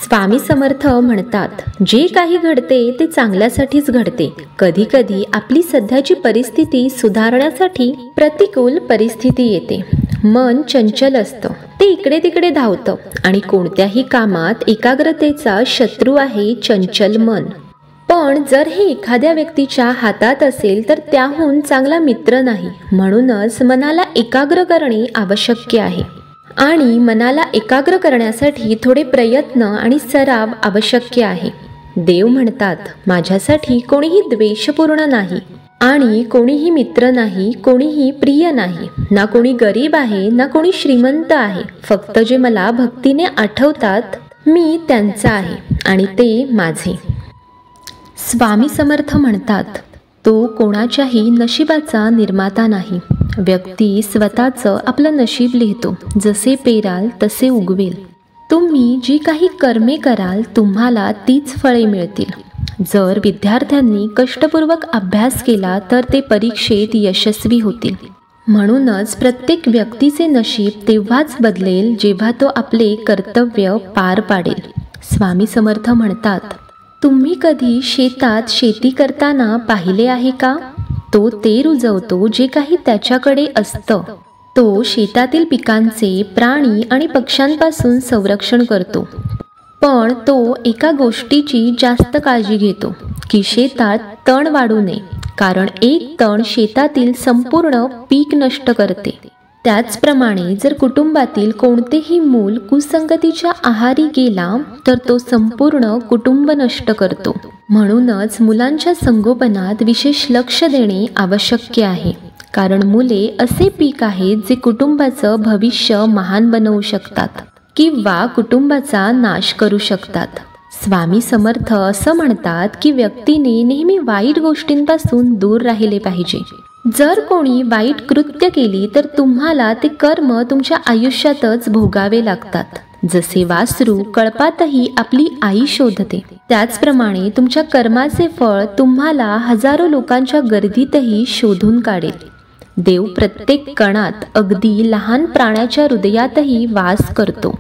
स्वामी समर्थ म्हणतात, जे काही घडते ते चांगल्यासाठीच घडते. कधी कधी आपली सध्याची परिस्थिती सुधारण्यासाठी प्रतिकूल परिस्थिती येते. मन चंचल असतं, ते इकडे तिकडे धावतं आणि कोणत्याही कामात एकाग्रतेचा शत्रू आहे चंचल मन. पण जर हे एखाद्या व्यक्तीच्या हातात असेल तर त्याहून चांगला मित्र नाही. म्हणूनच मनाला एकाग्र करणे आवश्यक आहे आणि मनाला एकाग्र करण्यासाठी थोडे प्रयत्न आणि सराव आवश्यक आहे. देव म्हणतात, माझ्यासाठी कोणीही द्वेषपूर्ण नाही आणि कोणीही मित्र नाही, कोणीही प्रिय नाही. ना कोणी गरीब आहे ना कोणी श्रीमंत आहे. फक्त जे मला भक्तीने आठवतात मी त्यांचा आहे आणि ते माझे. स्वामी समर्थ म्हणतात, तो कोणाच्याही नशिबाचा निर्माता नाही. व्यक्ती स्वतःचं आपलं नशीब लिहितो. जसे पेराल तसे उगवेल. तुम्ही जी काही कर्मे कराल तुम्हाला तीच फळे मिळतील. जर विद्यार्थ्यांनी कष्टपूर्वक अभ्यास केला तर ते परीक्षेत यशस्वी होतील. म्हणूनच प्रत्येक व्यक्तीचे नशीब तेव्हाच बदलेल जेव्हा तो आपले कर्तव्य पार पाडेल. स्वामी समर्थ म्हणतात, तुम्ही कधी शेतात शेती करताना पाहिले आहे का? तो ते रुजवतो जे काही त्याच्याकडे असतं. तो शेतातील पिकांचे, प्राणी आणि पक्ष्यांपासून संरक्षण करतो. पण तो एका गोष्टीची जास्त काळजी घेतो की शेतात तण वाढू नये, कारण एक तण शेतातील संपूर्ण पीक नष्ट करते. त्याचप्रमाणे जर कुटुंबातील कोणतेही मूल कुसंगतीच्या आहारी गेला तर तो संपूर्ण कुटुंब नष्ट करतो. म्हणूनच मुलांच्या संगोपनात विशेष लक्ष देणे आवश्यक आहे, कारण मुले असे पीक आहेत जे कुटुंबाचं भविष्य महान बनवू शकतात किंवा कुटुंबाचा नाश करू शकतात. स्वामी समर्थ असं म्हणतात की व्यक्तीने नेहमी वाईट गोष्टींपासून दूर राहिले पाहिजे. जर कोणी वाईट कृत्य केली तर तुम्हाला ते कर्म तुमच्या आयुष्यातच भोगावे लागतात. जसे वासरू कळपातही आपली आई शोधते, त्याचप्रमाणे तुमच्या कर्माचे फळ तुम्हाला हजारो लोकांच्या गर्दीतही शोधून काढेल. देव प्रत्येक कणात, अगदी लहान प्राण्याच्या हृदयातही वास करतो.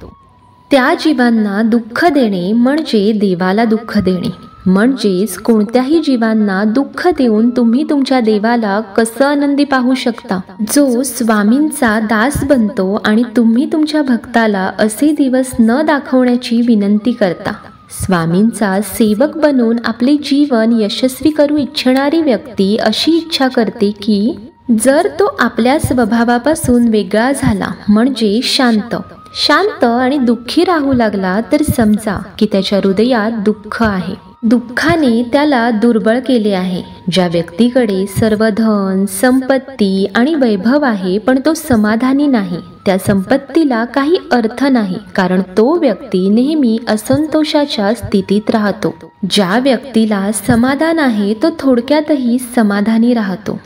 त्या जीवांना दुःख देणे म्हणजे देवाला दुःख देणे. म्हणजेच कोणत्याही जीवांना दुःख देऊन तुम्ही तुमच्या देवाला कसं आनंदी पाहू शकता? जो स्वामींचा दास बनतो आणि तुम्ही तुमच्या भक्ताला असे दिवस न दाखवण्याची विनंती करता. स्वामींचा सेवक बनून आपले जीवन यशस्वी करू इच्छिणारी व्यक्ती अशी इच्छा करते की जर तो आपल्या स्वभावापासून वेगळा झाला, म्हणजे शांत आणि दुःखी राहू लागला, तर समजा की त्याच्या हृदयात दुःख आहे. दुःखाने त्याला दुर्बळ केले आहे. ज्या व्यक्तीकडे सर्व धन, संपत्ती आणि वैभव आहे पण तो समाधानी नाही, त्या संपत्तीला काही अर्थ नाही, कारण तो व्यक्ती नेहमी असंतोषाच्या स्थितीत राहतो. ज्या व्यक्तीला समाधान आहे तो थोडक्यातही समाधानी राहतो.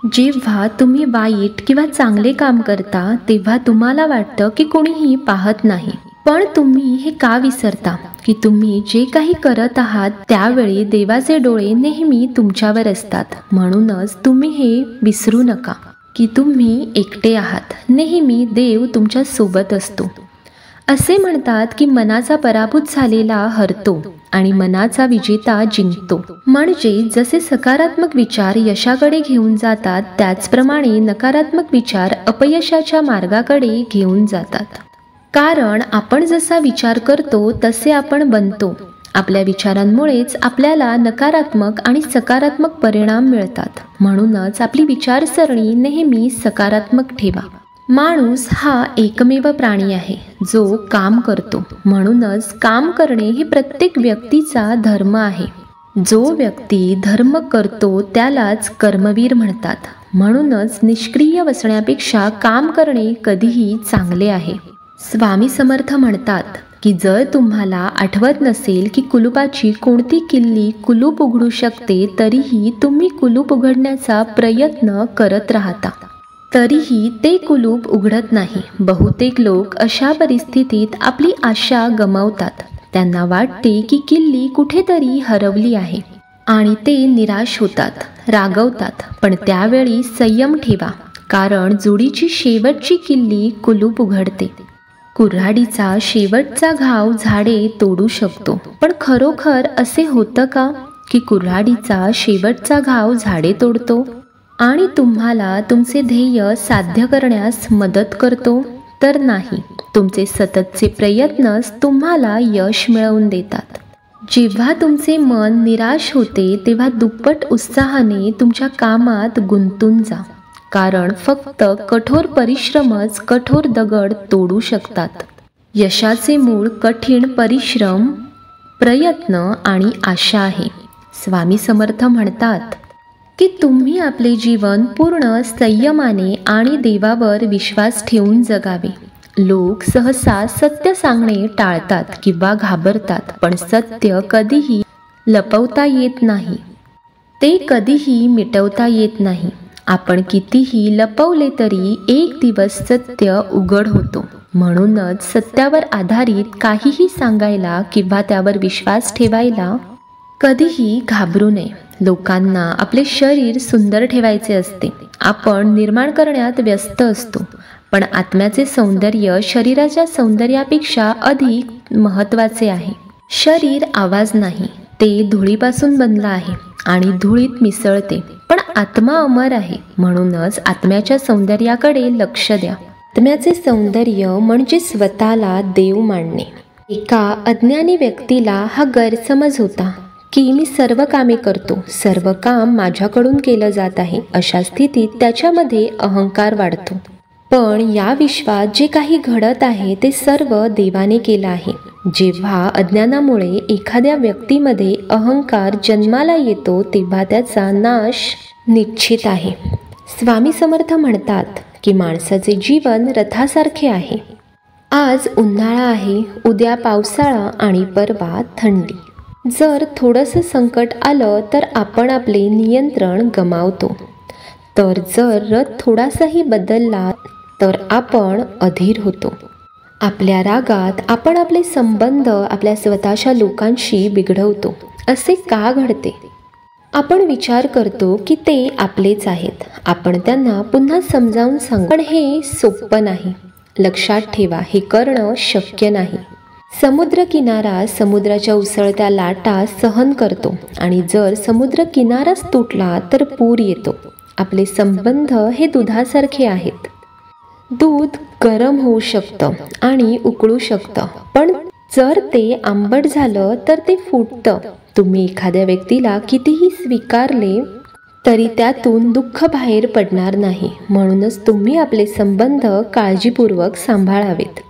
जेव्हा तुम्ही वाईट किंवा चांगले काम करता तेव्हा तुम्हाला वाटतं की कोणीही पाहत नाही. पण तुम्ही हे का विसरता की तुम्ही जे काही करत आहात त्यावेळी देवाचे डोळे नेहमी तुमच्यावर असतात. म्हणूनच तुम्ही हे विसरू नका की तुम्ही एकटे आहात. नेहमी देव तुमच्या सोबत असतो. असे म्हणतात की मनाचा पराभूत झालेला हरतो आणि मनाचा विजेता जिंकतो. म्हणजे जसे सकारात्मक विचार यशाकडे घेऊन जातात त्याचप्रमाणे नकारात्मक विचार अपयशाच्या मार्गाकडे घेऊन जातात. कारण आपण जसा विचार करतो तसे आपण बनतो. आपल्या विचारांमुळेच आपल्याला नकारात्मक आणि सकारात्मक परिणाम मिळतात. म्हणूनच आपली विचारसरणी नेहमी सकारात्मक ठेवा. माणूस हा एकमेव प्राणी आहे जो काम करतो. म्हणूनच काम करणे हे प्रत्येक व्यक्तीचा धर्म आहे. जो व्यक्ती धर्म करतो त्यालाच कर्मवीर म्हणतात. म्हणूनच निष्क्रिय बसण्यापेक्षा काम करणे कधीही चांगले आहे. स्वामी समर्थ म्हणतात की जर तुम्हाला आठवत नसेल की कुलुपाची कोणती किल्ली कुलूप उघडू शकते, तरीही तुम्ही कुलूप उघडण्याचा प्रयत्न करत राहता, तरीही ते कुलूप उघडत नाही. बहुतेक लोक अशा परिस्थितीत आपली आशा गमावतात. त्यांना वाटते की किल्ली कुठेतरी हरवली आहे आणि ते निराश होतात, रागवतात. पण त्यावेळी संयम ठेवा, कारण जुडीची शेवटची किल्ली कुलूप उघडते. कुऱ्हाडीचा शेवटचा घाव झाडे तोडू शकतो, पण खरोखर असे होतं का की कुऱ्हाडीचा शेवटचा घाव झाडे तोडतो आणि तुम्हाला तुमचे ध्येय साध्य करण्यास मदत करतो? तर नाही. तुमचे सततचे प्रयत्नच तुम्हाला यश मिळवून देतात. जेव्हा तुमचे मन निराश होते तेव्हा दुप्पट उत्साहाने तुमच्या कामात गुंतून जा, कारण फक्त कठोर परिश्रमच कठोर दगड तोडू शकतात. यशाचे मूळ कठीण परिश्रम, प्रयत्न आणि आशा आहे. स्वामी समर्थ म्हणतात की तुम्ही आपले जीवन पूर्ण संयमाने आणि देवावर विश्वास ठेवून जगावे. लोक सहसा सत्य सांगणे टाळतात किंवा घाबरतात, पण सत्य कधीही लपवता येत नाही. ते कधीही मिटवता येत नाही. आपण कितीही लपवले तरी एक दिवस सत्य उघड होतो. म्हणूनच सत्यावर आधारित काहीही सांगायला किंवा त्यावर विश्वास ठेवायला कधीही घाबरू नये. लोकांना आपले शरीर सुंदर ठेवायचे असते. आपण निर्माण करण्यात व्यस्त असतो, पण आत्म्याचे सौंदर्य शरीराच्या सौंदर्यापेक्षा अधिक महत्त्वाचे आहे. शरीर आवाज नाही, ते धुळीपासून बनलं आहे आणि धुळीत मिसळते, पण आत्मा अमर आहे. म्हणूनच आत्म्याच्या सौंदर्याकडे लक्ष द्या. आत्म्याचे सौंदर्य म्हणजे स्वतःला देव मानणे. एका अज्ञानी व्यक्तीला हा गैरसमज होता की मी सर्व कामे करतो, सर्व काम माझ्याकडून केलं जात आहे. अशा स्थितीत त्याच्यामध्ये अहंकार वाढतो. पण या विश्वात जे काही घडत आहे ते सर्व देवाने केलं आहे. जेव्हा अज्ञानामुळे एखाद्या व्यक्तीमध्ये अहंकार जन्माला येतो तेव्हा त्याचा नाश निश्चित आहे. स्वामी समर्थ म्हणतात की माणसाचे जीवन रथासारखे आहे. आज उन्हाळा आहे, उद्या पावसाळा आणि परवा थंडी. जर थोडंसं संकट आलं तर आपण आपले नियंत्रण गमावतो, तर जर रथ थोडासाही बदलला तर आपण अधीर होतो. आपल्या रागात आपण आपले संबंध आपल्या स्वतःच्या लोकांशी बिघडवतो. असे का घडते? आपण विचार करतो की ते आपलेच आहेत. आपण त्यांना पुन्हा समजावून सांगू, पण हे सोपं नाही. लक्षात ठेवा, हे करणं शक्य नाही. समुद्र किनारा समुद्राच्या उसळत्या लाटा सहन करतो आणि जर समुद्र किनाराच तुटला तर पूर येतो. आपले संबंध हे दुधासारखे आहेत. दूध गरम होऊ शकतं आणि उकळू शकतं, पण जर ते आंबट झालं तर ते फुटतं. तुम्ही एखाद्या व्यक्तीला कितीही स्वीकारले तरी त्यातून दुःख बाहेर पडणार नाही. म्हणूनच तुम्ही आपले संबंध काळजीपूर्वक सांभाळावेत.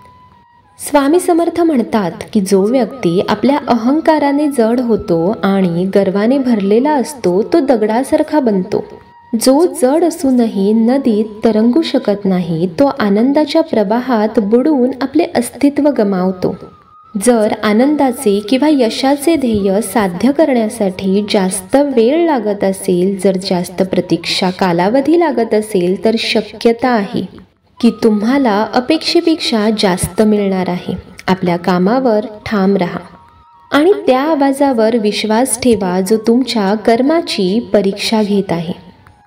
स्वामी समर्थ म्हणतात की जो व्यक्ती आपल्या अहंकाराने जड होतो आणि गर्वाने भरलेला असतो तो दगडासारखा बनतो. जो जड असूनही नदीत तरंगू शकत नाही तो आनंदाच्या प्रवाहात बुडून आपले अस्तित्व गमावतो. जर आनंदाचे किंवा यशाचे ध्येय साध्य करण्यासाठी जास्त वेळ लागत असेल, जर जास्त प्रतीक्षा कालावधी लागत असेल, तर शक्यता आहे की तुम्हाला अपेक्षेपेक्षा जास्त मिळणार आहे. आपल्या कामावर ठाम राहा आणि त्या आवाजावर विश्वास ठेवा जो तुमच्या कर्माची परीक्षा घेत आहे.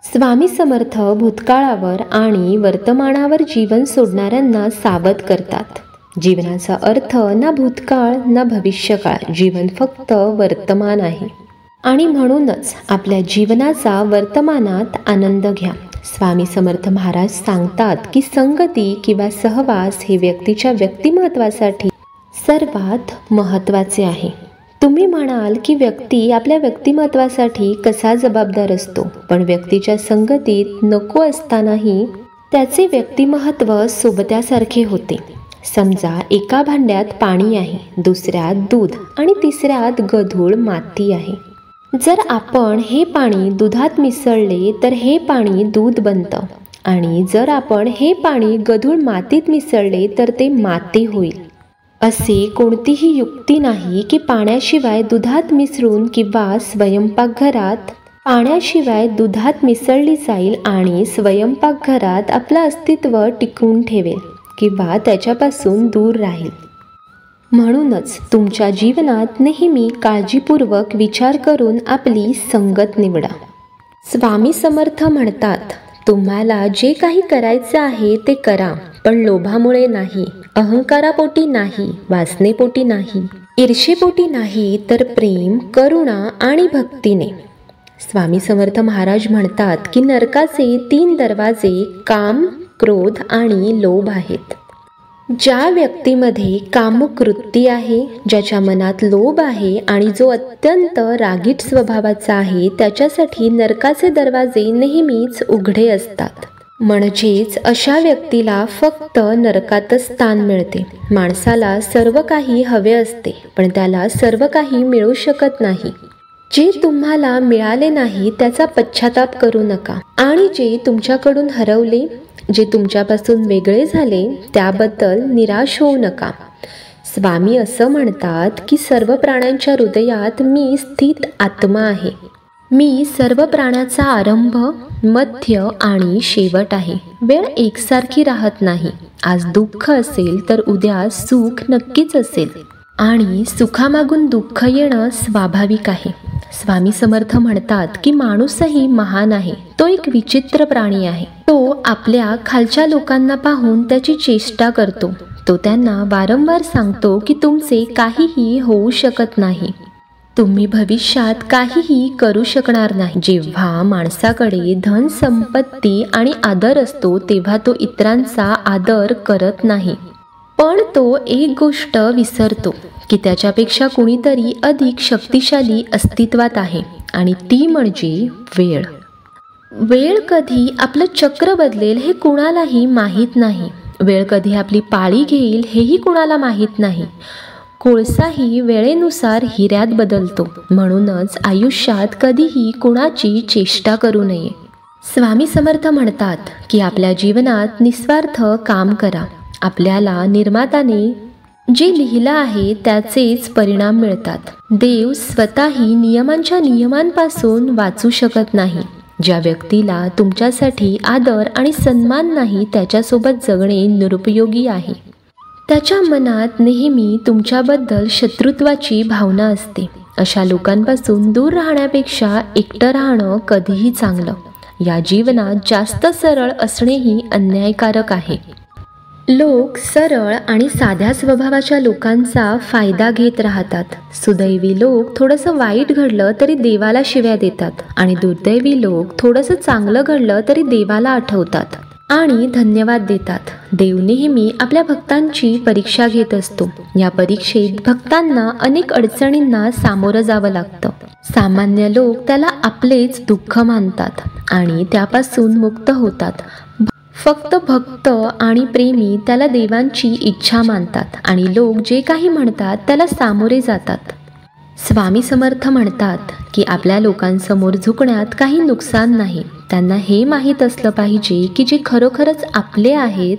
स्वामी समर्थ भूतकाळावर आणि वर्तमानावर जीवन सोडणाऱ्यांना सावध करतात. जीवनाचा अर्थ ना भूतकाळ ना भविष्यकाळ, जीवन फक्त वर्तमान आहे आणि म्हणूनच आपल्या जीवनाचा वर्तमानात आनंद घ्या. स्वामी समर्थ महाराज सांगतात की संगती किंवा सहवास हे व्यक्तीच्या व्यक्तिमत्वासाठी सर्वात महत्त्वाचे आहे. तुम्ही म्हणाल की व्यक्ती आपल्या व्यक्तिमत्वासाठी कसा जबाबदार असतो, पण व्यक्तीच्या संगतीत नको असतानाही त्याचे व्यक्तिमत्व सोबत्यासारखे होते. समजा एका भांड्यात पाणी आहे, दुसऱ्यात दूध आणि तिसऱ्यात गढूळ माती आहे. जर आपण हे पाणी दुधात मिसळले तर हे पाणी दूध बनतं आणि जर आपण हे पाणी गढूळ मातीत मिसळले तर ते माती होईल. असे कोणतीही युक्ती नाही की पाण्याशिवाय दुधात मिसळून किंवा स्वयंपाकघरात पाण्याशिवाय दुधात मिसळली जाईल आणि स्वयंपाकघरात आपलं अस्तित्व टिकवून ठेवेल किंवा त्याच्यापासून दूर राहील. म्हणूनच तुमच्या जीवनात नेहमी काळजीपूर्वक विचार करून आपली संगत निवडा. स्वामी समर्थ म्हणतात, तुम्हाला जे काही करायचं आहे ते करा, पण लोभामुळे नाही. अहंकारापोटी नाही, वासनेपोटी नाही, ईर्षेपोटी नाही, तर प्रेम, करुणा आणि भक्तीने. स्वामी समर्थ महाराज म्हणतात की नरकाचे 3 दरवाजे काम, क्रोध आणि लोभ आहेत. ज्या व्यक्तीमध्ये कामुक वृत्ती आहे, ज्याच्या मनात लोभ आहे आणि जो अत्यंत रागीट स्वभावाचा आहे, त्याच्यासाठी नरकाचे दरवाजे नेहमीच उघडे असतात. म्हणजेच अशा व्यक्तीला फक्त नरकातच स्थान मिळते. माणसाला सर्व काही हवे असते, पण त्याला सर्व काही मिळू शकत नाही. जे तुम्हाला मिळाले नाही त्याचा पश्चाताप करू नका, आणि जे तुमच्याकडून हरवले, जे तुमच्यापासून वेगळे झाले, त्याबद्दल निराश होऊ नका. स्वामी असं म्हणतात की सर्व प्राण्यांच्या हृदयात मी स्थित आत्मा आहे. मी सर्व प्राण्याचा आरंभ, मध्य आणि शेवट आहे. वेळ एकसारखी राहत नाही. आज दुःख असेल तर उद्या सुख नक्कीच असेल, आणि सुखामागून दुःख येणं स्वाभाविक आहे. स्वामी समर्थ म्हणतात की माणूसही महान आहे. तो एक विचित्र प्राणी आहे. तो आपल्या खालच्या लोकांना पाहून त्याची चेष्टा करतो. तो त्यांना वारंवार सांगतो की तुमचे काहीही होऊ शकत नाही, तुम्ही भविष्यात काहीही करू शकणार नाही. जेव्हा माणसाकडे धन, संपत्ती आणि आदर असतो तेव्हा तो इतरांचा आदर करत नाही. पण तो एक गोष्ट विसरतो की त्याच्यापेक्षा कुणीतरी अधिक शक्तिशाली अस्तित्वात आहे, आणि ती म्हणजे वेळ. वेळ कधी आपलं चक्र बदलेल हे कुणालाही माहीत नाही. वेळ कधी आपली पाळी घेईल हेही कुणाला माहीत नाही. कोळसाही वेळेनुसार हिऱ्यात बदलतो. म्हणूनच आयुष्यात कधीही कुणाची चेष्टा करू नये. स्वामी समर्थ म्हणतात की आपल्या जीवनात निस्वार्थ काम करा. आपल्याला निर्मात्याने जे लिहिलं आहे त्याचेच परिणाम मिळतात. देव स्वतःही नियमांपासून वाचू शकत नाही. ज्या व्यक्तीला तुमच्यासाठी आदर आणि सन्मान नाही त्याच्यासोबत जगणे निरुपयोगी आहे. त्याच्या मनात नेहमी तुमच्याबद्दल शत्रुत्वाची भावना असते. अशा लोकांपासून दूर राहण्यापेक्षा एकटं राहणं कधीही चांगलं. या जीवनात जास्त सरळ असणेही अन्यायकारक आहे. लोक सरळ आणि साध्या स्वभावाच्या लोकांचा फायदा घेत राहतात. सुदैवी लोक थोडंसं वाईट घडलं तरी देवाला शिव्या देतात, आणि दुर्दैवी लोक थोडंसं चांगलं घडलं तरी देवाला आठवतात आणि धन्यवाद देतात. देव नेहमी आपल्या भक्तांची परीक्षा घेत असतो. या परीक्षेत भक्तांना अनेक अडचणींना सामोरं जावं लागतं. सामान्य लोक त्याला आपलेच दुःख मानतात आणि त्यापासून मुक्त होतात. फक्त भक्त आणि प्रेमी त्याला देवांची इच्छा मानतात, आणि लोक जे काही म्हणतात त्याला सामोरे जातात. स्वामी समर्थ म्हणतात की आपल्या लोकांसमोर झुकण्यात काही नुकसान नाही. त्यांना हे माहीत असलं पाहिजे की जे खरोखरच आपले आहेत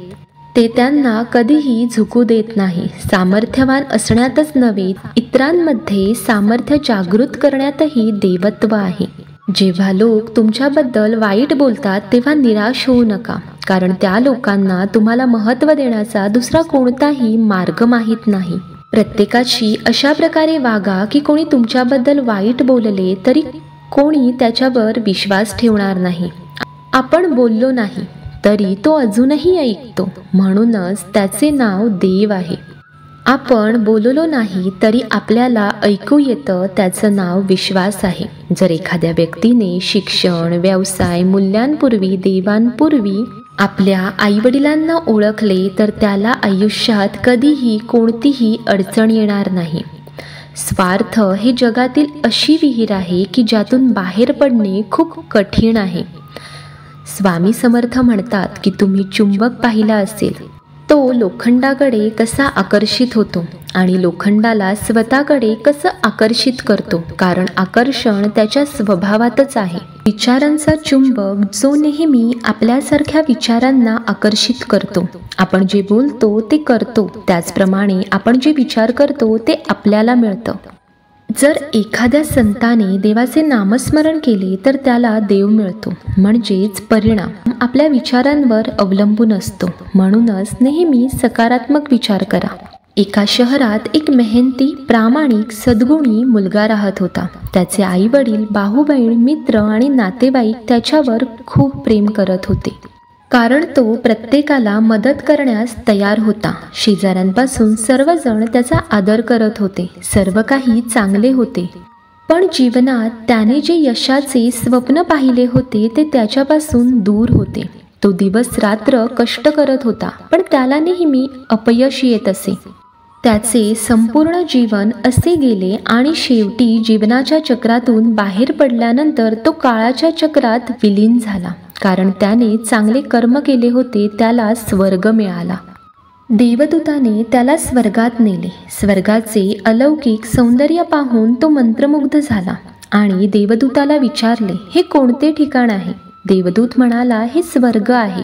ते त्यांना कधीही झुकू देत नाही. सामर्थ्यवान असण्यातच नव्हे, इतरांमध्ये सामर्थ्य जागृत करण्यातही देवत्व आहे. जेव्हा लोक तुमच्याबद्दल वाईट बोलतात तेव्हा निराश होऊ नका, कारण त्या लोकांना तुम्हाला महत्त्व देण्याचा दुसरा कोणताही मार्ग माहीत नाही. प्रत्येकाशी अशा प्रकारे वागा की कोणी तुमच्याबद्दल वाईट बोलले तरी कोणी त्याच्यावर विश्वास ठेवणार नाही. आपण बोललो नाही तरी तो अजूनही ऐकतो, म्हणूनच त्याचे नाव देव आहे. आपण बोललो नाही तरी आपल्याला ऐकू येतं, त्याचं नाव विश्वास आहे. जर एखाद्या व्यक्तीने शिक्षण, व्यवसाय, मूल्यांपूर्वी देवांपूर्वी आपल्या आईवडिलांना ओळखले तर त्याला आयुष्यात कधीही कोणतीही अडचण येणार नाही. स्वार्थ हे जगातील अशी विहीर आहे की ज्यातून बाहेर पडणे खूप कठीण आहे. स्वामी समर्थ म्हणतात की तुम्ही चुंबक पाहिला असेल, तो लोखंडाकडे कसा आकर्षित होतो आणि लोखंडाला स्वतःकडे कसं आकर्षित करतो, कारण आकर्षण त्याच्या स्वभावातच आहे. विचारांचा चुंबक जो नेहमी आपल्यासारख्या विचारांना आकर्षित करतो. आपण जे बोलतो ते करतो, त्याचप्रमाणे आपण जे विचार करतो ते आपल्याला मिळतं. जर एखाद्या संताने देवाचे नामस्मरण केले तर त्याला देव मिळतो. म्हणजेच परिणाम आपल्या विचारांवर अवलंबून असतो. म्हणूनच नेहमी सकारात्मक विचार करा. एका शहरात एक मेहनती, प्रामाणिक, सद्गुणी मुलगा राहत होता. त्याचे आई वडील, भाऊ बहीण, मित्र आणि नातेवाईक त्याच्यावर खूप प्रेम करत होते. कारण तो प्रत्येकाला मदत करण्यास तयार होता. शेजाऱ्यांपासून सर्वजण त्याचा आदर करत होते. सर्व काही चांगले होते. पण जीवनात त्याने जे यशाचे स्वप्न पाहिले होते ते त्याच्यापासून दूर होते. तो दिवस रात्र कष्ट करत होता, पण त्याला नेहमी अपयश येत असे. त्याचे संपूर्ण जीवन असे गेले आणि शेवटी जीवनाच्या चक्रातून बाहेर पडल्यानंतर तो काळाच्या चक्रात विलीन झाला. कारण त्याने चांगले कर्म केले होते, त्याला स्वर्ग मिळाला. देवदूताने त्याला स्वर्गात नेले. स्वर्गाचे अलौकिक सौंदर्य पाहून तो मंत्रमुग्ध झाला आणि देवदूताला विचारले, हे कोणते ठिकाण आहे? देवदूत म्हणाला, हे स्वर्ग आहे.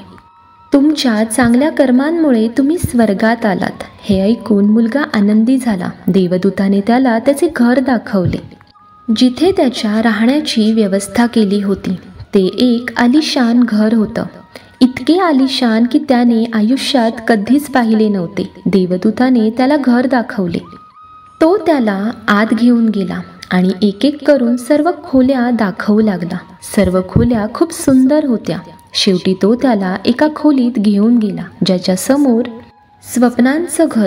तुमच्या चांगल्या कर्मांमुळे तुम्ही स्वर्गात आलात. हे ऐकून मुलगा आनंदी झाला. देवदूताने त्याला त्याचे घर दाखवले, जिथे त्याच्या राहण्याची व्यवस्था केली होती. ते एक आलिशान घर होतं. इतके आलिशान की त्याने आयुष्यात कधीच पाहिले नव्हते. देवदूताने त्याला घर दाखवले. तो त्याला आत घेऊन गेला आणि एक एक करून सर्व खोल्या दाखवू लागला. सर्व खोल्या खूप सुंदर होत्या. शेवटी तो त्याला एका खोलीत घेऊन गेला, ज्याच्या समोर स्वप्नांचं घर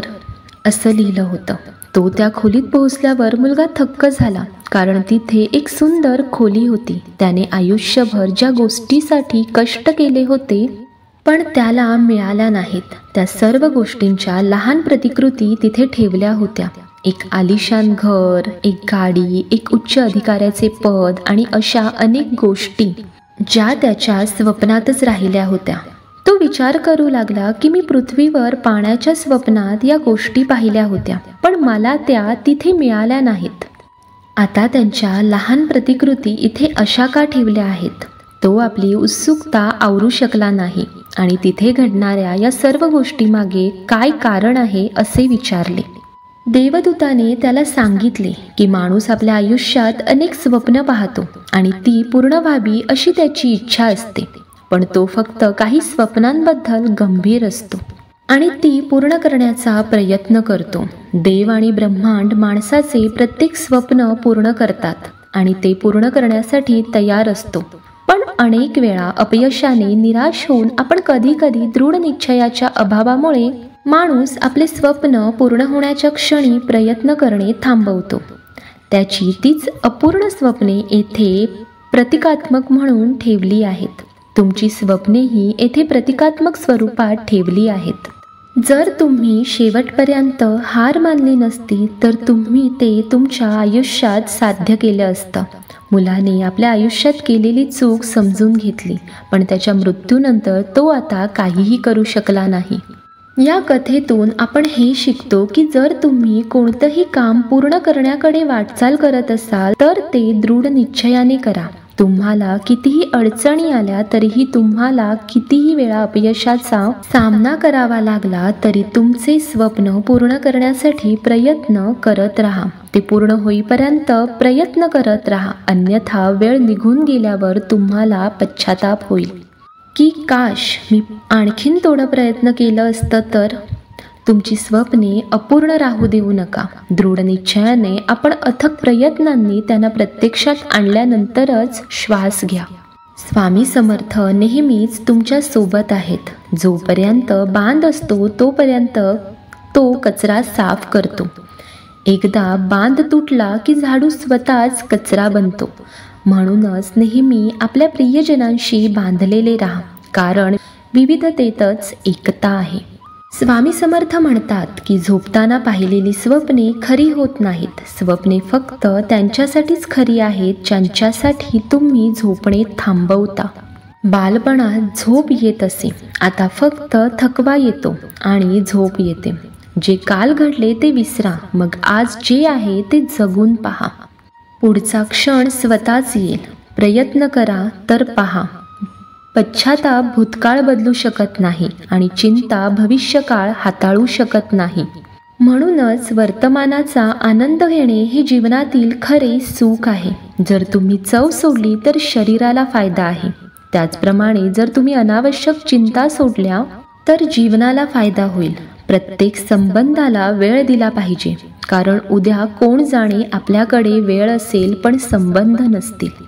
असं लिहिलं होतं. तो त्या खोलीत पोहोचल्यावर मुलगा थक्क झाला, कारण तिथे एक सुंदर खोली होती. त्याने आयुष्यभर ज्या गोष्टीसाठी कष्ट केले होते पण त्याला मिळाल्या नाहीत, त्या सर्व गोष्टींच्या लहान प्रतिकृती तिथे ठेवल्या होत्या. एक आलिशान घर, एक गाडी, एक उच्च अधिकाऱ्याचे पद आणि अशा अनेक गोष्टी ज्या त्याच्या स्वप्नातच राहिल्या होत्या. तो विचार करू लागला की मी पृथ्वीवर पाण्याच्या स्वप्नात या गोष्टी पाहिल्या होत्या, पण मला त्या तिथे मिळाल्या नाहीत. आता त्यांच्या लहान प्रतिकृती इथे अशा का ठेवल्या आहेत? तो आपली उत्सुकता आवरू शकला नाही आणि तिथे घडणाऱ्या या सर्व गोष्टीमागे काय कारण आहे असे विचारले. देवदूताने त्याला सांगितले की माणूस आपल्या आयुष्यात अनेक स्वप्न पाहतो आणि ती पूर्ण व्हावी अशी त्याची इच्छा असते, पण तो फक्त काही स्वप्नांबद्दल गंभीर असतो आणि ती पूर्ण करण्याचा प्रयत्न करतो. देव आणि ब्रह्मांड माणसाचे प्रत्येक स्वप्न पूर्ण करतात आणि ते पूर्ण करण्यासाठी तयार असतो. पण अनेक वेळा अपयशाने निराश होऊन आपण कधी कधी दृढ निश्चयाच्या अभावामुळे माणूस आपले स्वप्न पूर्ण होण्याच्या क्षणी प्रयत्न करणे थांबवतो. त्याची तीच अपूर्ण स्वप्ने येथे प्रतिकात्मक म्हणून ठेवली आहेत. तुमची स्वप्नेही येथे प्रतिकात्मक स्वरूपात ठेवली आहेत. जर तुम्ही शेवटपर्यंत हार मानली नसती तर तुम्ही ते तुमच्या आयुष्यात साध्य केलं असतं. मुलाने आपल्या आयुष्यात केलेली चूक समजून घेतली, पण त्याच्या मृत्यूनंतर तो आता काहीही करू शकला नाही. या कथेतून आपण हे शिकतो की जर तुम्ही कोणतंही काम पूर्ण करण्याकडे वाटचाल करत असाल तर ते दृढ निश्चयाने करा. तुम्हाला कितीही अडचणी आल्या तरीही, तुम्हाला कितीही वेळा अपयशाचा सामना करावा लागला तरी तुमचे स्वप्न पूर्ण करण्यासाठी प्रयत्न करत राहा. ते पूर्ण होईपर्यंत प्रयत्न करत राहा, अन्यथा वेळ निघून गेल्यावर तुम्हाला पश्चाताप होईल की काश मी आणखीन थोडं प्रयत्न केलं असतं तर. तुमची स्वप्ने अपूर्ण राहू देऊ नका. दृढ निश्चयाने आपण अथक प्रयत्नांनी त्यांना प्रत्यक्षात आणल्यानंतरच श्वास घ्या. स्वामी समर्थ नेहमीच तुमच्या सोबत आहेत. जोपर्यंत बांध असतो तोपर्यंत तो कचरा साफ करतो. एकदा बांध तुटला की झाडू स्वतःच कचरा बनतो. म्हणूनच नेहमी आपल्या प्रियजनांशी बांधलेले राहा, कारण विविधतेतच एकता आहे. स्वामी समर्थ म्हणतात की झोपताना पाहिलेली स्वप्ने खरी होत नाहीत. स्वप्ने फक्त त्यांच्यासाठीच खरी आहेत ज्यांच्यासाठी तुम्ही झोपणे थांबवता. बालपणात झोप येत असे, आता फक्त थकवा येतो आणि झोप येते. जे काल घडले ते विसरा, मग आज जे आहे ते जगून पहा. पुढचा क्षण स्वतःच येईल. प्रयत्न करा तर पहा. पश्चाताप भूतकाळ बदलू शकत नाही आणि चिंता भविष्यकाळ हाताळू शकत नाही. म्हणूनच वर्तमानाचा आनंद घेणे हे जीवनातील खरे सुख आहे. जर तुम्ही चव सोडली तर शरीराला फायदा आहे. त्याचप्रमाणे जर तुम्ही अनावश्यक चिंता सोडल्या तर जीवनाला फायदा होईल. प्रत्येक संबंधाला वेळ दिला पाहिजे, कारण उद्या कोण जाणे आपल्याकडे वेळ असेल पण संबंध नसतील.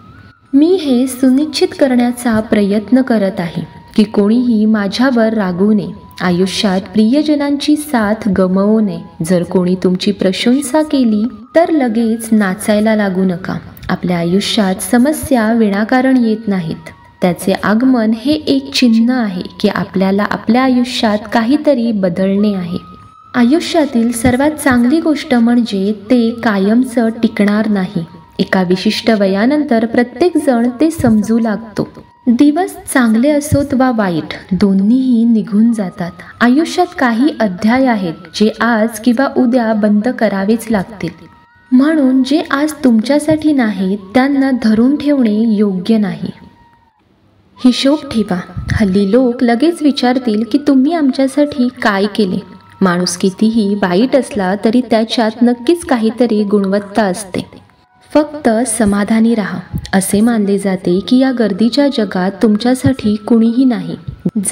मी हे सुनिश्चित करण्याचा प्रयत्न करत आहे की कोणीही माझ्यावर रागवू नये, आयुष्यात प्रियजनांची साथ गमावू नये. जर कोणी तुमची प्रशंसा केली तर लगेच नाचायला लागू नका. आपल्या आयुष्यात समस्या विनाकारण येत नाहीत. त्याचे आगमन हे एक चिन्ह आहे की आपल्याला आपल्या आयुष्यात काहीतरी बदलणे आहे. आयुष्यातील सर्वात चांगली गोष्ट म्हणजे ते कायमचं टिकणार नाही. एका विशिष्ट वयानंतर प्रत्येक जण ते समजू लागतो. दिवस चांगले असोत वा वाईट, दोन्हीही निघून जातात. आयुष्यात काही अध्याय आहेत जे आज किंवा उद्या बंद करावेच लागतील. म्हणून जे आज तुमच्यासाठी नाहीत त्यांना धरून ठेवणे योग्य नाही. हिशोब ठेवा. हल्ली लोक लगेच विचारतील की तुम्ही आमच्यासाठी काय केले. माणूस कितीही वाईट असला तरी त्याच्यात नक्कीच काहीतरी गुणवत्ता असते. फक्त समाधानी राहा. असे मानले जाते की या गर्दीच्या जगात तुमच्यासाठी कुणीही नाही.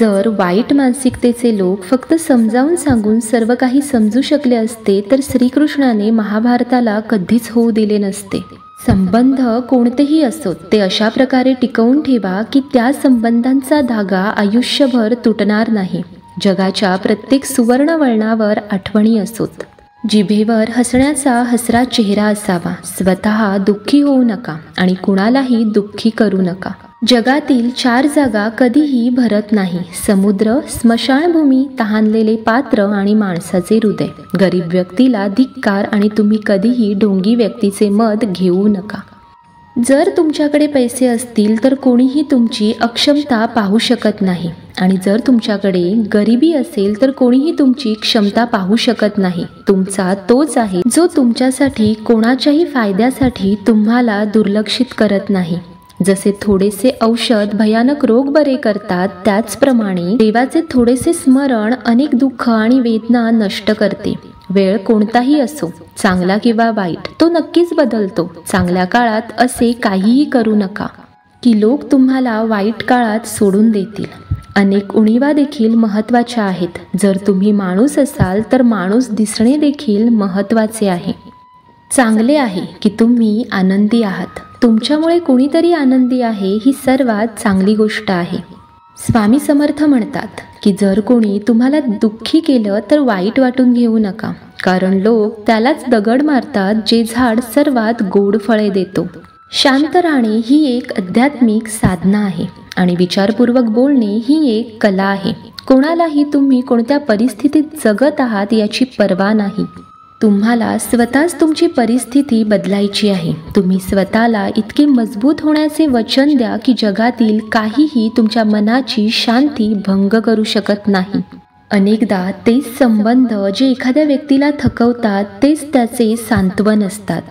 जर वाईट मानसिकतेचे लोक फक्त समजावून सांगून सर्व काही समजू शकले असते तर श्रीकृष्णाने महाभारताला कधीच होऊ दिले नसते. संबंध कोणतेही असोत ते अशा प्रकारे टिकवून ठेवा की त्या संबंधांचा धागा आयुष्यभर तुटणार नाही. जगाच्या प्रत्येक सुवर्ण वळणावर आठवणी असोत. जिभेवर हसण्याचा हसरा चेहरा असावा. स्वतः दुःखी होऊ नका आणि कुणालाही दुःखी करू नका. जगातील 4 जागा कधीही भरत नाही: समुद्र, स्मशानभूमी, तहानलेले पात्र आणि माणसाचे हृदय. गरीब व्यक्तीला धिक्कार आणि तुम्ही कधीही ढोंगी व्यक्तीचे मत घेऊ नका. जर तुमच्याकडे पैसे असतील तर कोणीही तुमची अक्षमता पाहू शकत नाही आणि जर तुमच्याकडे गरिबी असेल तर कोणीही तुमची क्षमता पाहू शकत नाही. तुमचा तोच आहे जो तुमच्यासाठी कोणाच्याही फायद्यासाठी तुम्हाला दुर्लक्षित करत नाही. जसे थोडेसे औषध भयानक रोग बरे करतात त्याचप्रमाणे देवाचे थोडेसे स्मरण अनेक दुःख आणि वेदना नष्ट करते. वेळ कोणताही असो, चांगला किंवा वाईट, तो नक्कीच बदलतो. चांगल्या काळात असे काहीही करू नका की लोक तुम्हाला वाईट काळात सोडून देतील. अनेक उणीवा देखील महत्त्वाच्या आहेत. जर तुम्ही माणूस असाल तर माणूस दिसणे देखील महत्त्वाचे आहे. चांगले आहे की तुम्ही आनंदी आहात. तुमच्यामुळे कुणीतरी आनंदी आहे ही सर्वात चांगली गोष्ट आहे. स्वामी समर्थ म्हणतात की जर कोणी तुम्हाला दुःखी केलं तर वाईट वाटून घेऊ नका, कारण लोक त्यालाच दगड मारतात जे झाड सर्वात गोड फळे देतो. शांत राहणे ही एक आध्यात्मिक साधना आहे आणि विचारपूर्वक बोलणे ही एक कला आहे. कोणालाही तुम्ही कोणत्या परिस्थितीत जगत आहात याची पर्वा नाही. तुम्हाला स्वतःच तुमची परिस्थिती बदलायची आहे. तुम्ही स्वतःला इतके मजबूत होण्याचे वचन द्या की जगातील काहीही तुमच्या मनाची शांती भंग करू शकत नाही. अनेकदा तेच संबंध जे एखाद्या व्यक्तीला थकवतात तेच त्याचे सांत्वन असतात.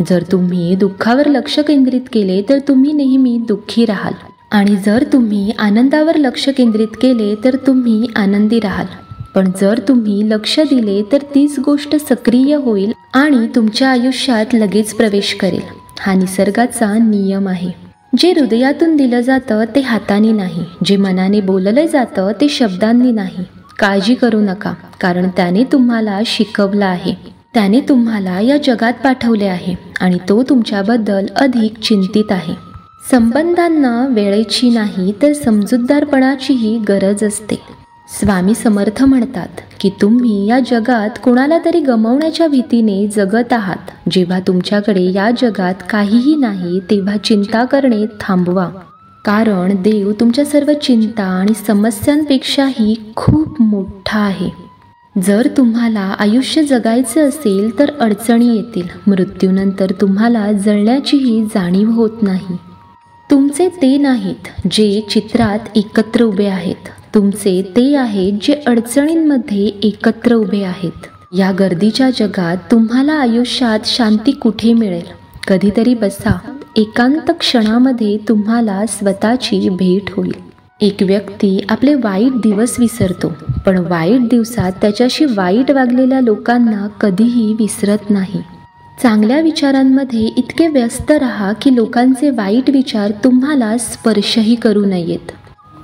जर तुम्ही दुःखावर लक्ष केंद्रित केले तर तुम्ही नेहमी दुःखी राहाल आणि जर तुम्ही आनंदावर लक्ष केंद्रित केले तर तुम्ही आनंदी राहाल. पण जर तुम्ही लक्ष दिले तर तीच गोष्ट सक्रिय होईल आणि तुमच्या आयुष्यात लगेच प्रवेश करेल. हा निसर्गाचा नियम आहे. जे हृदयातून दिलं जातं ते हाताने नाही, जे मनाने बोललं जातं ते शब्दांनी नाही. काळजी करू नका, कारण त्याने तुम्हाला शिकवलं आहे. त्याने तुम्हाला या जगात पाठवले आहे आणि तो तुमच्याबद्दल अधिक चिंतित आहे. संबंधांना वेळेची नाही तर समजूतदारपणाचीही गरज असते. स्वामी समर्थ म्हणतात की तुम्ही या जगात कोणाला तरी गमावण्याच्या भीतीने जगत आहात. जेव्हा तुमच्याकडे या जगात काहीही नाही तेव्हा चिंता करणे थांबवा, कारण देव तुमच्या सर्व चिंता आणि समस्यांपेक्षाही खूप मोठा आहे. जर तुम्हाला आयुष्य जगायचं असेल तर अडचणी येतील. मृत्यूनंतर तुम्हाला जळण्याचीही जाणीव होत नाही. तुमचे ते नाहीत जे चित्रात एकत्र उभे आहेत, तुमचे ते आहेत जे अडचणींमध्ये एकत्र उभे आहेत. या गर्दीच्या जगात तुम्हाला आयुष्यात शांती कुठे मिळेल? कधीतरी बसा. एकांत क्षणामध्ये तुम्हाला स्वतःची भेट होईल. एक व्यक्ती आपले वाईट दिवस विसरतो, पण वाईट दिवसात त्याच्याशी वाईट वागलेल्या लोकांना कधीही विसरत नाही. चांगल्या विचारांमध्ये इतके व्यस्त राहा की लोकांचे वाईट विचार तुम्हाला स्पर्शही करू नयेत.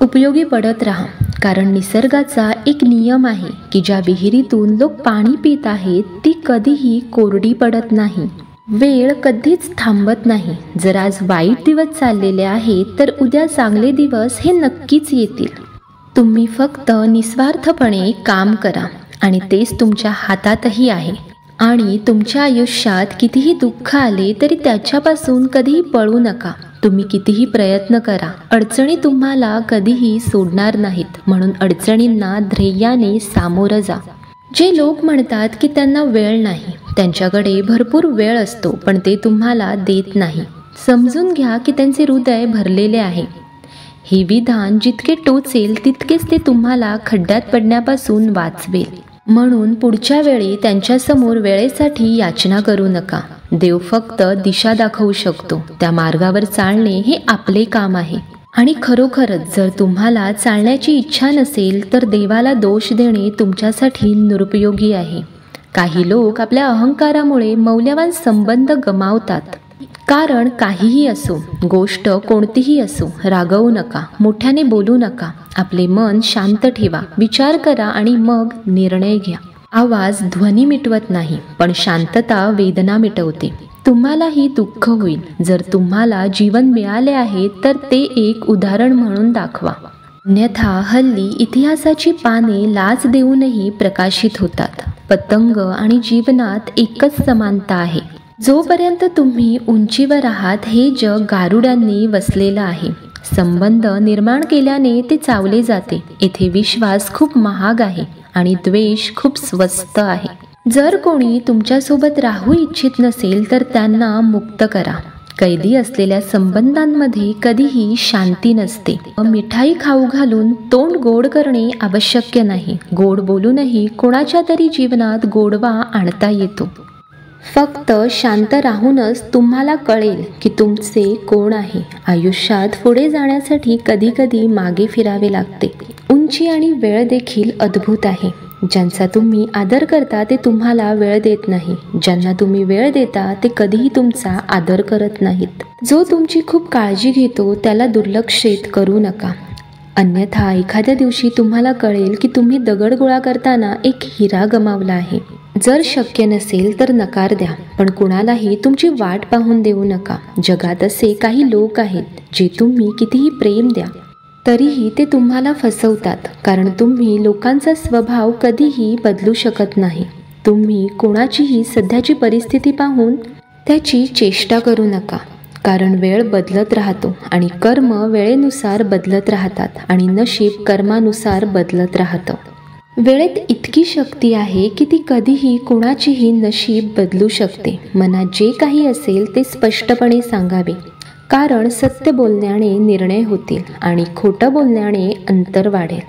उपयोगी पडत राहा, कारण निसर्गाचा एक नियम आहे की ज्या विहिरीतून लोक पाणी पित आहेत ती कधीही कोरडी पडत नाही. वेळ कधीच थांबत नाही. जर आज वाईट दिवस चाललेले आहेत तर उद्या चांगले दिवस हे नक्कीच येतील. तुम्ही फक्त निस्वार्थपणे काम करा आणि तेच तुमच्या हातातही आहे. आणि तुमच्या आयुष्यात कितीही दुःख आले तरी त्याच्यापासून कधीही पळू नका. तुम्ही कितीही प्रयत्न करा, अडचणी तुम्हाला कधीही सोडणार नाहीत. म्हणून अडचणींना धैर्याने सामोरं जा. जे लोक म्हणतात की त्यांना वेळ नाही, त्यांच्याकडे भरपूर वेळ असतो पण ते तुम्हाला देत नाही. समजून घ्या की त्यांचे हृदय भरलेले आहे. हे विधान जितके टोचेल तितकेच ते तुम्हाला खड्ड्यात पडण्यापासून वाचवेल. म्हणून पुढच्या वेळी त्यांच्यासमोर वेळेसाठी याचना करू नका. देव फक्त दिशा दाखवू शकतो, त्या मार्गावर चालणे हे आपले काम आहे. आणि खरोखरच जर तुम्हाला चालण्याची इच्छा नसेल तर देवाला दोष देणे तुमच्यासाठी निरुपयोगी आहे. काही लोक आपल्या अहंकारामुळे मौल्यवान संबंध गमावतात. कारण काहीही असो, गोष्ट कोणतीही असो, रागवू नका, मोठ्याने बोलू नका. आपले मन शांत ठेवा, विचार करा आणि मग निर्णय घ्या. आवाज ध्वनी मिटवत नाही, पण शांतता वेदना मिटवते. तुम्हालाही दुःख होईल. जर तुम्हाला जीवन मिळाले आहे तर ते एक उदाहरण म्हणून दाखवा. अन्यथा हल्ली इतिहासाची पाने लाच देऊनही प्रकाशित होतात. पतंग आणि जीवनात एकच समानता आहे. जोपर्यंत तुम्ही उंचीवर आहात हे जग गारुडांनी वसलेलं आहे. संबंध निर्माण केल्याने ते चावले जाते. येथे विश्वास खूप महाग आहे आणि द्वेष खूप स्वस्त आहे. जर कोणी तुमच्यासोबत राहू इच्छित नसेल तर त्यांना मुक्त करा. कैदी असलेल्या संबंधांमध्ये कधीही शांती नसते. मिठाई खाऊ घालून तोंड गोड करणे आवश्यक नाही. गोड बोलूनही कोणाच्या तरी जीवनात गोडवा आणता येतो. फक्त शांत राहूनच तुम्हाला कळेल की तुमचे कोण आहे. आयुष्यात पुढे जाण्यासाठी कधीकधी मागे फिरावे लागते. उंची आणि वेळ देखील अद्भुत आहे. ज्यांचा तुम्ही आदर करता ते तुम्हाला वेळ देत नाही. ज्यांना तुम्ही वेळ देता ते कधीही तुमचा आदर करत नाहीत. जो तुमची खूप काळजी घेतो त्याला दुर्लक्षित करू नका. अन्यथा एखाद्या दिवशी तुम्हाला कळेल की तुम्ही दगड गोळा करताना एक हिरा गमावला आहे. जर शक्य नसेल तर नकार द्या, पण कुणालाही तुमची वाट पाहून देऊ नका. जगात असे काही लोक आहेत जे तुम्ही कितीही प्रेम द्या तरीही ते तुम्हाला फसवतात. कारण तुम्ही लोकांचा स्वभाव कधीही बदलू शकत नाही. तुम्ही कोणाचीही सध्याची परिस्थिती पाहून त्याची चेष्टा करू नका. कारण वेळ बदलत राहतो आणि कर्म वेळेनुसार बदलत राहतात आणि नशीब कर्मानुसार बदलत राहतं. वेळेत इतकी शक्ती आहे की ती कधीही कोणाचीही नशीब बदलू शकते. मनात जे काही असेल ते स्पष्टपणे सांगावे. कारण सत्य बोलण्याने निर्णय होतील आणि खोटं बोलण्याने अंतर वाढेल.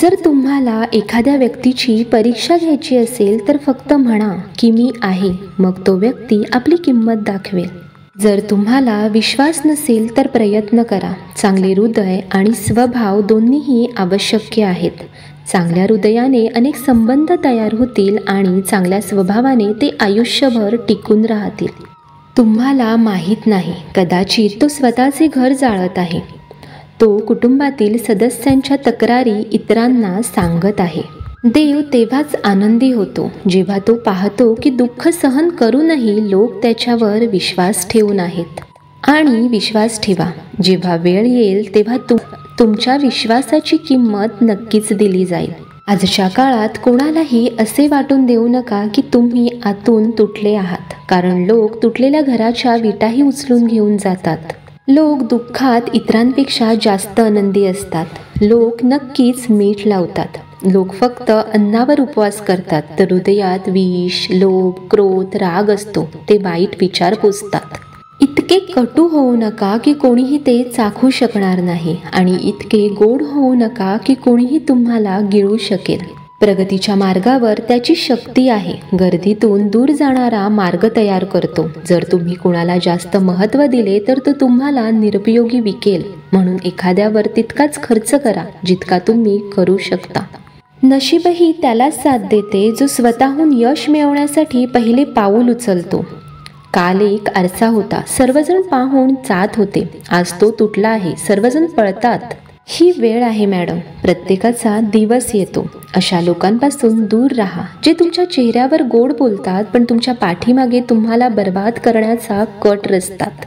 जर तुम्हाला एखाद्या व्यक्तीची परीक्षा घ्यायची असेल तर फक्त म्हणा की मी आहे. मग तो व्यक्ती आपली किंमत दाखवेल. जर तुम्हाला विश्वास नसेल तर प्रयत्न करा. चांगले हृदय आणि स्वभाव दोन्हीही आवश्यक आहेत. चांगल्या हृदयाने अनेक संबंध तयार होतील आणि चांगल्या स्वभावाने ते आयुष्यभर टिकून राहतील. तुम्हाला माहीत नाही, कदाचित तो स्वतःचे घर जाळत आहे. तो कुटुंबातील सदस्यांच्या तक्रारी इतरांना सांगत आहे. देव तेव्हाच आनंदी होतो जेव्हा तो पाहतो की दुःख सहन करूनही लोक त्याच्यावर विश्वास ठेवून आहेत. आणि विश्वास ठेवा, जेव्हा वेळ येईल तेव्हा तुमच्या विश्वासाची किंमत नक्कीच दिली जाईल. आजच्या काळात कोणालाही असे वाटून देऊ नका की तुम्ही आतून तुटले आहात. कारण लोक तुटलेल्या घराच्या विटाही उचलून घेऊन जातात. लोक दुःखात इतरांपेक्षा जास्त आनंदी असतात. लोक नक्कीच मीठ लावतात. लोक फक्त अन्नावर उपवास करतात तर हृदयात विष, लोभ, क्रोध, राग असतो. ते वाईट विचार पोसतात. इतके कटू होऊ नका की कोणीही ते चाखू शकणार नाही आणि इतके गोड होऊ नका की कोणीही तुम्हाला गिळू शकेल. प्रगतीच्या मार्गावर त्याची शक्ती आहे. गर्दीतून दूर जाणारा मार्ग तयार करतो. जर तुम्ही कोणाला जास्त महत्त्व दिले तर तो तुम्हाला निरुपयोगी विकेल. म्हणून एखाद्यावर तितकाच खर्च करा जितका तुम्ही करू शकता. नशीबही त्यालाच साथ देते जो स्वतःहून यश मिळवण्यासाठी पहिले पाऊल उचलतो. काल एक आरसा होता. सर्वजण पाहून जात होते. आज तो तुटला आहे. सर्वजण पळतात. ही वेळ आहे मॅडम. प्रत्येकाचा दिवस येतो. अशा लोकांपासून दूर राहा जे तुमच्या चेहऱ्यावर गोड बोलतात पण तुमच्या पाठीमागे तुम्हाला बर्बाद करण्याचा कट रचतात.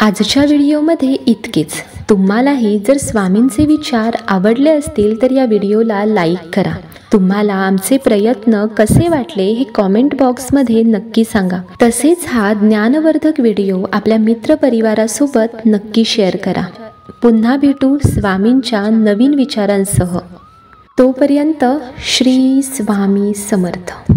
आजच्या व्हिडिओमध्ये इतकेच. तुम्हालाही जर स्वामींचे विचार आवडले असतील तर या व्हिडिओला लाईक करा. तुम्हाला आमचे प्रयत्न कसे वाटले हे कॉमेंट बॉक्समध्ये नक्की सांगा. तसेच हा ज्ञानवर्धक व्हिडिओ आपल्या मित्रपरिवारासोबत नक्की शेअर करा. पुन्हा भेटू स्वामींच्या नवीन विचारांसह. तोपर्यंत श्री स्वामी समर्थ.